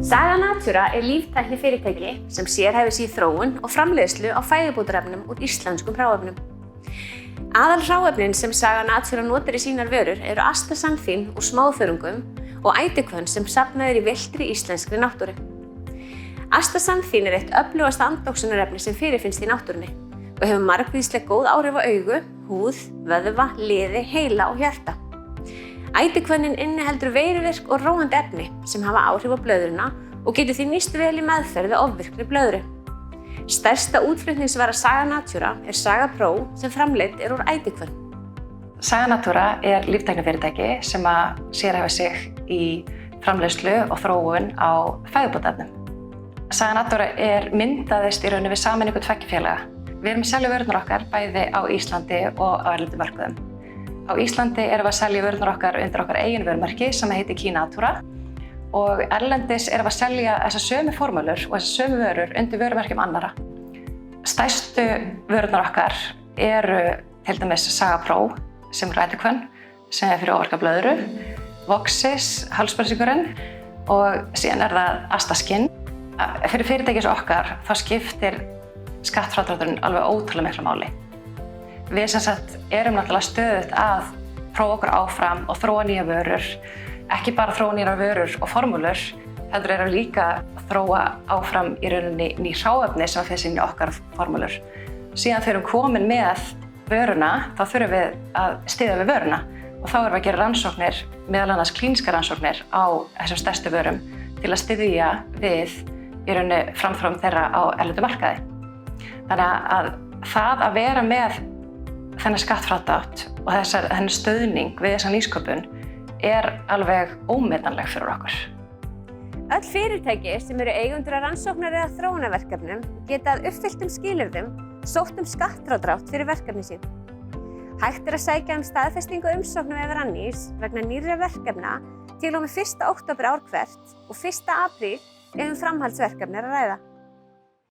Saga Natura líftæknifyrirtæki sem sérhæfir sig í þróun og framleiðslu á fæðubótarefnum úr íslenskum hráefnum. Aðalhráefnin sem Saga Natura notar í sínar vörur eru astaxanthin úr smáþörungum og ætihvönn sem safnað í villtri íslenskri náttúru. Astaxanthin eitt öflugasta andoxunarefni sem fyrirfinnst í náttúrunni og hefur margvísleg góð áhrif á augu, húð, vöðva, liði, heila og hjarta. Ætihvönnin inniheldur veiruvirk og róandi efni sem hafa áhrif á blöðruna og getur því nýst vel í meðferð við ofvirkri blöðru. Stærsta útflutningsvara Saga Natura Saga Pro sem framleidd úr ætihvönn. Saga Natura líftæknifyrirtæki sem sérhæfir sig í framleiðslu og þróun á fæðubótarefnum. Saga Natura myndaðist í rauninni við sameiningu tveggja félaga. Við erum að selja vörurnar okkar bæði á Íslandi og á erlendum mörkuðum. Á Íslandi erum við að selja vörurnar okkar undir okkar eigin vörumerki sem heitir Kinatura og erlendis erum við að selja þessar sömu formúlur og þessar sömu vörur undir vörumerkjum annarra. Stærstu vörurnar okkar eru til dæmis Saga Pro sem ætihvönn sem fyrir óvirka blöðru, Voxis, hálsbölsingurinn og síðan það Astaskinn. Fyrir fyrirtæki eins og okkar þá skiptir skattfrádrátturinn alveg ótrúlega miklu máli. Við erum náttúrulega stöðugt að prófa okkur áfram og þróa nýja vörur. Ekki bara þróa nýjar vörur og formúlur, heldur erum líka að þróa áfram í rauninni ný hráefni sem fyrst inn í okkar formúlur. Síðan þegar við erum komin með vöruna, þá þurfum við að styðja við vöruna og þá erum við að gera rannsóknir, meðal annars klínískar rannsóknir á þessum stærstu vörum til að styðja við í rauninni framþróun þeirra á erlendum markaði. Þannig að það að vera með þennan skattfrádrátt og þennan stuðning við þessa nýsköpun alveg ómetanleg fyrir okkur. Öll fyrirtæki sem eru eigendur að rannsóknar eða þróunarverkefnum geta að uppfylltum skilyrðum sótt skattfrádrátt fyrir verkefni sín. Hægt að sækja staðfestingu umsóknum ef Rannís vegna nýrra verkefna til og með 1. október ár hvert og 1. apríl ef framhaldsverkefni að ræða.